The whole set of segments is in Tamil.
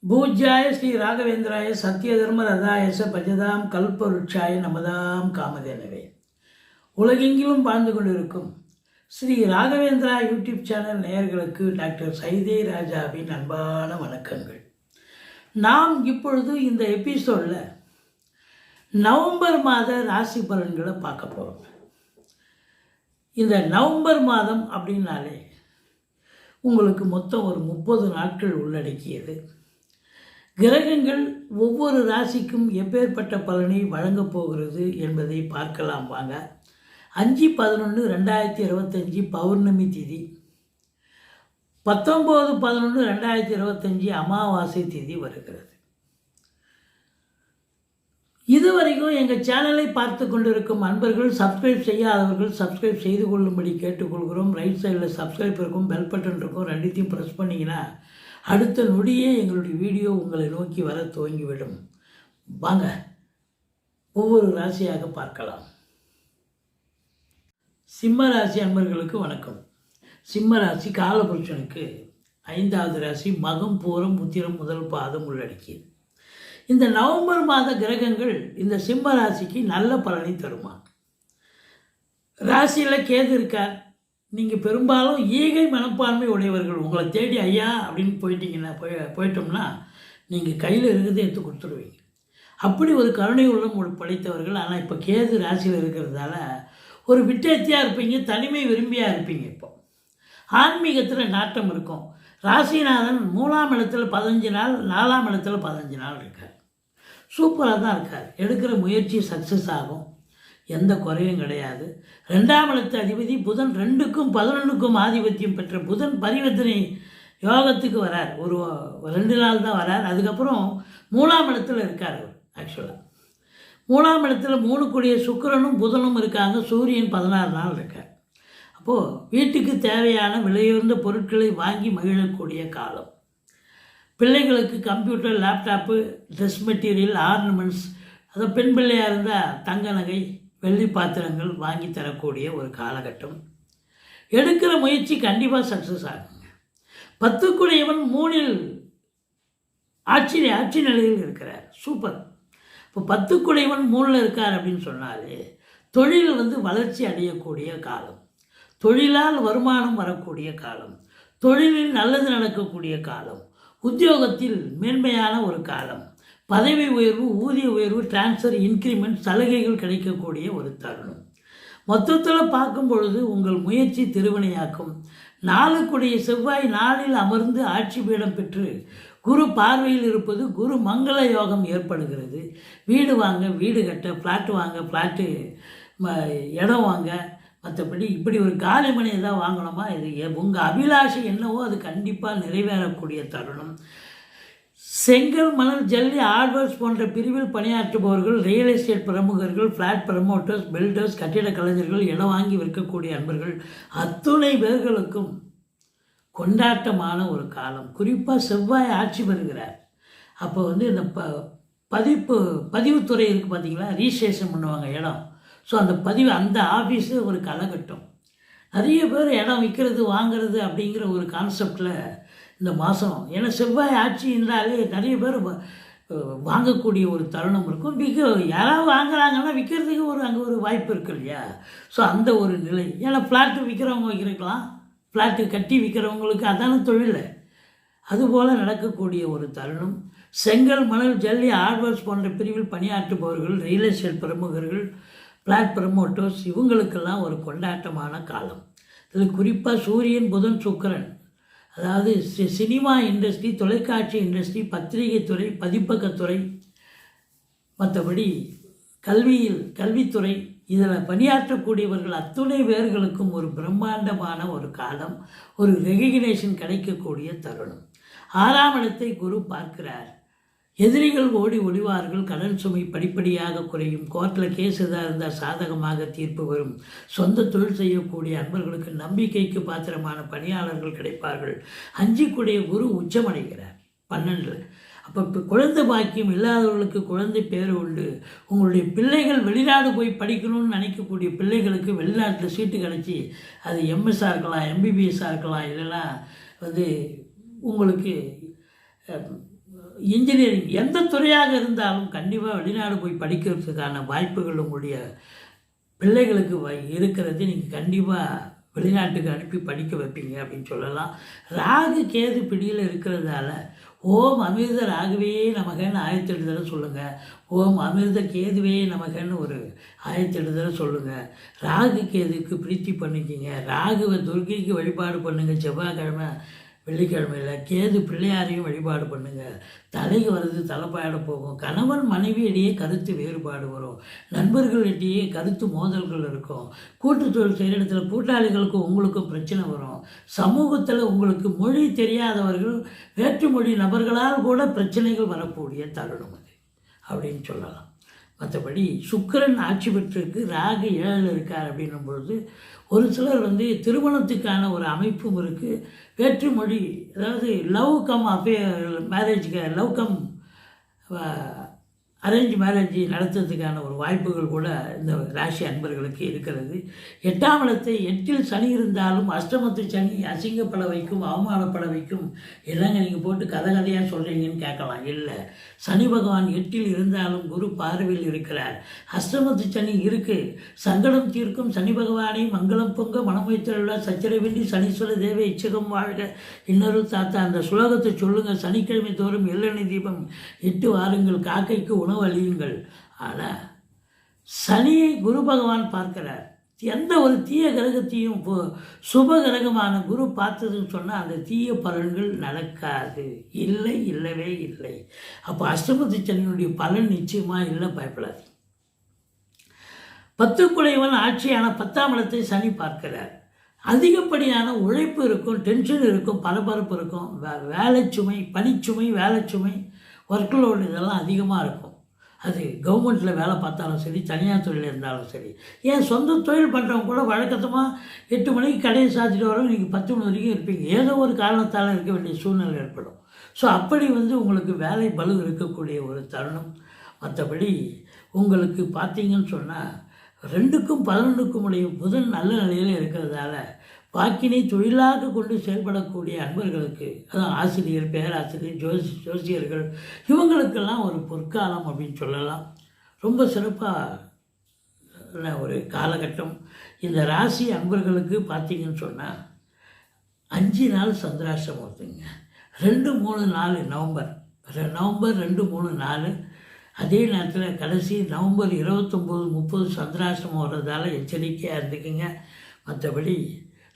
பூஜ்யாய ஸ்ரீ ராகவேந்திராய சத்யதர்ம ரதாயச பஜதாம் கல்பருட்சாய நமதாம் காமதேனவே. உலகெங்கிலும் வாழ்ந்து கொண்டிருக்கும் ஸ்ரீ ராகவேந்திரா யூடியூப் சேனல் நேயர்களுக்கு டாக்டர் சைதே ராஜாவின் அன்பான வணக்கங்கள். நாம் இப்பொழுது இந்த எபிசோடில் நவம்பர் மாத ராசி பலன்களை பார்க்க போகிறோம். இந்த நவம்பர் மாதம் அப்படின்னாலே உங்களுக்கு மொத்தம் ஒரு 30 நாட்கள் உள்ளடக்கியது. கிரகங்கள் ஒவ்வொரு ராசிக்கும் எப்பேற்பட்ட பலனை வழங்கப் போகிறது என்பதை பார்க்கலாம் வாங்க. 5/11/2025 பௌர்ணமி திதி, 19/11/2025 அமாவாசை திதி வருகிறது. இதுவரைக்கும் எங்கள் சேனலை பார்த்து கொண்டிருக்கும் அன்பர்கள், சப்ஸ்கிரைப் செய்யாதவர்கள் சப்ஸ்கிரைப் செய்து கொள்ளும்படி கேட்டுக்கொள்கிறோம். ரைட் சைடில் சப்ஸ்கிரைப் இருக்கும், பெல் பட்டன் இருக்கும், ரெண்டுத்தையும் ப்ரெஸ் பண்ணிங்கன்னா அடுத்த நொடியே எங்களுடைய வீடியோ உங்களை நோக்கி வர துவங்கிவிடும். வாங்க ஒவ்வொரு ராசியாக பார்க்கலாம். சிம்ம ராசி அன்பர்களுக்கு வணக்கம். சிம்ம ராசி காலபுருஷனுக்கு 5வது ராசி, மகம் பூரம் உத்திரம் முதல் பாதம் உள்ளடக்கியது. இந்த நவம்பர் மாத கிரகங்கள் இந்த சிம்ம ராசிக்கு நல்ல பலனை தருமா. ராசியில் கேது இருக்கார். நீங்கள் பெரும்பாலும் ஈகை மனப்பான்மை உடையவர்கள். உங்களை தேடி ஐயா அப்படின்னு போயிட்டோம்னா நீங்கள் கையில் இருக்கிறத எடுத்து கொடுத்துருவீங்க. அப்படி ஒரு கருணை உள்ளம் படைத்தவர்கள். ஆனால் இப்போ கேது ராசியில் இருக்கிறதால ஒரு விட்டேத்தியாக இருப்பீங்க, தனிமை விரும்பியாக இருப்பீங்க. இப்போ ஆன்மீகத்தில் நாட்டம் இருக்கும். ராசிநாதன் 3ஆம் இடத்துல 15 நாள், 4ஆம் இடத்துல 15 நாள் இருக்கார். சூப்பராக தான் இருக்கார். எடுக்கிற முயற்சி சக்ஸஸ் ஆகும், எந்த குறையும் கிடையாது. 2ஆம் இடத்து அதிபதி புதன், 2க்கும் 11க்கும் ஆதிபத்தியம் பெற்ற புதன் பரிவர்த்தனை யோகத்துக்கு வரார். ஒரு 2 நாள் தான் வரார். அதுக்கப்புறம் 3ஆம் இடத்துல இருக்கார். அவர் ஆக்சுவலாக 3ஆம் இடத்துல 3 கூடிய சுக்கிரனும் புதனும் இருக்காங்க. சூரியன் 16 நாள் இருக்கார். அப்போது வீட்டுக்கு தேவையான விலையுயர்ந்த பொருட்களை வாங்கி மகிழக்கூடிய காலம். பிள்ளைகளுக்கு computer, laptop, dress material, ornaments, அதை பெண் பிள்ளையாக இருந்தால் தங்க நகை, வெள்ளி பாத்திரங்கள் வாங்கி தரக்கூடிய ஒரு காலகட்டம். எடுக்கிற முயற்சி கண்டிப்பாக சக்ஸஸ் ஆகுங்க. 10க்குடையவன் 3இல் ஆட்சி நிலையில் இருக்கிறார். சூப்பர். இப்போ 10க்குடையவன் 3இல் இருக்கார் அப்படின்னு சொன்னாலே தொழில் வளர்ச்சி அடையக்கூடிய காலம், தொழிலால் வருமானம் வரக்கூடிய காலம், தொழிலில் நல்லது நடக்கக்கூடிய காலம், உத்தியோகத்தில் மேன்மையான ஒரு காலம், பதவி உயர்வு, ஊதிய உயர்வு, டிரான்ஸ்ஃபர், இன்க்ரிமெண்ட், சலுகைகள் கிடைக்கக்கூடிய ஒரு தருணம். மொத்தத்தில் பார்க்கும் பொழுது உங்கள் முயற்சி திருவினையாக்கும். 4க்குடைய செவ்வாய் 4இல் அமர்ந்து ஆட்சி பீடம் பெற்று குரு பார்வையில் இருப்பது குரு மங்கள யோகம் ஏற்படுகிறது. வீடு வாங்க, வீடு கட்ட, ஃப்ளாட்டு வாங்க, ஃப்ளாட்டு இடம் வாங்க, மற்றபடி இப்படி ஒரு காலி மனை எதாவது வாங்கணுமா, இது உங்கள் அபிலாஷை என்னவோ அது கண்டிப்பாக நிறைவேறக்கூடிய தருணம். செங்கல், மணல், ஜல்லி, ஆர்வர்ஸ் போன்ற பிரிவில் பணியாற்றுபவர்கள், ரியல் எஸ்டேட் பிரமுகர்கள், ஃப்ளாட் ப்ரமோட்டர்ஸ், பில்டர்ஸ், கட்டிட கலைஞர்கள், இடம் வாங்கி விற்கக்கூடிய அன்பர்கள் அத்துணை பேர்களுக்கும் கொண்டாட்டமான ஒரு காலம். குறிப்பாக செவ்வாய் ஆட்சி பெறுகிறார். அப்போ இந்த பதிவுத்துறை இருக்குது பார்த்தீங்களா, ரிஜிஸ்ட்ரேஷன் பண்ணுவாங்க இடம். ஸோ அந்த ஆஃபீஸு ஒரு காலகட்டம். நிறைய பேர் இடம் விற்கிறது, வாங்கிறது அப்படிங்கிற ஒரு கான்செப்டில் இந்த மாதம், ஏன்னா செவ்வாய் ஆட்சி என்றாலே நிறைய பேர் வாங்கக்கூடிய ஒரு தருணம் இருக்கும். யாராவது வாங்குறாங்கன்னா விற்கிறதுக்கு அங்கே ஒரு வாய்ப்பு இருக்கு இல்லையா. ஸோ அந்த ஒரு நிலை. ஏன்னா ஃப்ளாட்டு விற்கிறவங்க விற்கிறக்கலாம், ஃப்ளாட்டு கட்டி விற்கிறவங்களுக்கு அதான தொழில். அதுபோல் நடக்கக்கூடிய ஒரு தருணம். செங்கல், மணல், ஜல்லி, ஆர்வர்ஸ் போன்ற பிரிவில் பணியாற்றுபவர்கள், ரியல் எஸ்டேட் பிரமுகர்கள், ஃப்ளாட் ப்ரமோட்டர்ஸ், இவங்களுக்கெல்லாம் ஒரு கொண்டாட்டமான காலம். இதில் குறிப்பாக சூரியன், புதன், சுக்கிரன், அதாவது சினிமா இண்டஸ்ட்ரி, தொலைக்காட்சி இண்டஸ்ட்ரி, பத்திரிகை துறை, பதிப்பகத்துறை, மற்றபடி கல்வித்துறை, இதில் பணியாற்றக்கூடியவர்கள் அத்துணை பேர்களுக்கும் ஒரு பிரம்மாண்டமான ஒரு காலம், ஒரு ரெகக்னேஷன் கிடைக்கக்கூடிய தருணம். 6ஆம் இடத்தை குரு பார்க்கிறார். எதிரிகள் ஓடி ஒளிவார்கள். கடன் சுமை படிப்படியாக குறையும். கோர்ட்டில் கேஸ் எதாக இருந்தால் சாதகமாக தீர்ப்பு வரும். சொந்த தொழில் செய்யக்கூடிய அன்பர்களுக்கு நம்பிக்கைக்கு பாத்திரமான பணியாளர்கள் கிடைப்பார்கள். 5க்குடைய குரு உச்சமடைகிறார் 12. அப்போ இப்போ குழந்தை பாக்கியம் இல்லாதவர்களுக்கு குழந்தை பேர் உண்டு. உங்களுடைய பிள்ளைகள் வெளிநாடு போய் படிக்கணும்னு நினைக்கக்கூடிய பிள்ளைகளுக்கு வெளிநாட்டில் சீட்டு கிடச்சி, அது எம்எஸ்ஸாக இருக்கலாம், எம்பிபிஎஸ்ஸாக இருக்கலாம், இல்லைன்னா உங்களுக்கு இன்ஜினியரிங் எந்த துறையாக இருந்தாலும் கண்டிப்பாக வெளிநாடு போய் படிக்கிறதுக்கான வாய்ப்புகள் உங்களுடைய பிள்ளைகளுக்கு இருக்கிறது. நீங்கள் கண்டிப்பாக வெளிநாட்டுக்கு அனுப்பி படிக்க வைப்பீங்க அப்படின்னு சொல்லலாம். ராகு கேது பிடியில் இருக்கிறதால ஓம் அமிர்த ராகுவே நமகன்னு ஆயத்தெடுதலை சொல்லுங்கள். ஓம் அமிர்த கேதுவே நமகன்னு ஒரு ஆயத்தெடுதலை சொல்லுங்கள். ராகு கேதுக்கு பிரீத்தி பண்ணிக்கிங்க. ராகுவை துர்க்கைக்கு வழிபாடு பண்ணுங்கள் செவ்வாய்க்கிழமை வெள்ளிக்கிழமையில். கேது பிள்ளையாரையும் வழிபாடு பண்ணுங்கள். தலைக்கு வருது தலைப்பாயிட போகும். கணவன் மனைவியிடையே கருத்து வேறுபாடு வரும். நண்பர்களிடையே கருத்து மோதல்கள் இருக்கும். கூட்டு தொழில் செய்கிற இடத்துல கூட்டாளிகளுக்கும் உங்களுக்கும் பிரச்சனை வரும். சமூகத்தில் உங்களுக்கு மொழி தெரியாதவர்கள் வேற்று மொழி நபர்களால் கூட பிரச்சனைகள் வரக்கூடிய தருணம் அது அப்படின்னு சொல்லலாம். மற்றபடி சுக்கிரன் ஆட்சி பெற்றிருக்கு, ராகு 7 இருக்கார் அப்படின்னும் பொழுது ஒரு சிலர் திருமணத்துக்கான ஒரு அமைப்பும் இருக்குது. வேற்று மொழி, அதாவது லவ் கம் மேரேஜுக்கு லவ் கம் அரேஞ்ச் மேரேஜ் நடத்துறதுக்கான ஒரு வாய்ப்புகள் கூட இந்த ராசி அன்பர்களுக்கு இருக்கிறது. 8ஆம் இடத்தை 8இல் சனி இருந்தாலும் அஷ்டமத்து சனி அசிங்கப்பட வைக்கும், அவமானப்பட வைக்கும். என்னங்க நீங்கள் போட்டு கதையாக சொல்கிறீங்கன்னு கேட்கலாம். இல்லை, சனி பகவான் 8இல் இருந்தாலும் குரு பார்வையில் இருக்கிறார். அஷ்டமத்து சனி இருக்குது. சங்கடம் தீர்க்கும் சனி பகவானை மங்களம் பொங்க மனம் வைத்துள்ள சச்சரவின்றி சனீஸ்வர தேவ இச்சகம் வாழ்க இன்னொரு தாத்தா. அந்த சுலோகத்தை சொல்லுங்கள். சனிக்கிழமை தோறும் எள்ளெண்ணெய் தீபம் இட்டு வாருங்கள், காக்கைக்கு உணவு அழியுங்கள். ஆனால் சனியை குரு பகவான் பார்க்கிறார். எந்த ஒரு தீய கிரகத்தையும் சுப கிரகமான குரு பார்த்ததுன்னு சொன்னால் அந்த தீய பலன்கள் நடக்காது. இல்லை, இல்லவே இல்லை. அப்போ அஷ்டமத்து சனியினுடைய பலன் நிச்சயமாக இல்லை, பயப்படாது. 10 குடையவன் ஆட்சியான 10ஆம் இடத்தை சனி பார்க்கிறார். அதிகப்படியான உழைப்பு இருக்கும், டென்ஷன் இருக்கும், பரபரப்பு இருக்கும், வேலை சுமை, பணிச்சுமை, வேலை சுமை, ஒர்க்லோடு இதெல்லாம் அதிகமாக இருக்கும். அது கவர்மெண்ட்டில் வேலை பார்த்தாலும் சரி, தனியார் தொழில் இருந்தாலும் சரி. ஏன் சொந்த தொழில் பண்ணுறவங்க கூட வழக்கத்தமாக 8 மணிக்கு கடையை சாத்திட்டு வரோம், நீங்கள் 10 மணி வரைக்கும் இருப்பீங்க. ஏதோ ஒரு காரணத்தால் இருக்க வேண்டிய சூழ்நிலை ஏற்படும். ஸோ அப்படி உங்களுக்கு வேலை பளு இருக்கக்கூடிய ஒரு தருணம். மற்றபடி உங்களுக்கு பார்த்தீங்கன்னு சொன்னால் 2க்கும் 11க்கும் உடைய புதன் நல்ல நிலையில் இருக்கிறதால வாக்கினை தொழிலாக கொண்டு செயல்படக்கூடிய அன்பர்களுக்கு, அதான் ஆசிரியர், பேராசிரியர், ஜோசியர்கள், இவங்களுக்கெல்லாம் ஒரு பொற்காலம் அப்படின்னு சொல்லலாம். ரொம்ப சிறப்பாக ஒரு காலகட்டம். இந்த ராசி அன்பர்களுக்கு பார்த்தீங்கன்னு சொன்னால் 5 நாள் சந்திராஷ்டமம் வருதுங்க. 2, 3, 4 நவம்பர் 2, 3, 4. அதே நேரத்தில் கடைசி நவம்பர் 29, 30 சந்திராஷ்டமம் வர்றதால எச்சரிக்கையாக இருந்துக்குங்க. மற்றபடி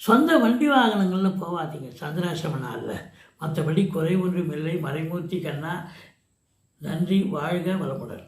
சொந்த வண்டி வாகனங்களில் போகாதீங்க சந்திராஷ்டம நாளில். மற்றபடி குறை ஒன்றும் இல்லை. மறைமூர்த்தி கண்ணா. நன்றி. வாழ்க வளமுடன்.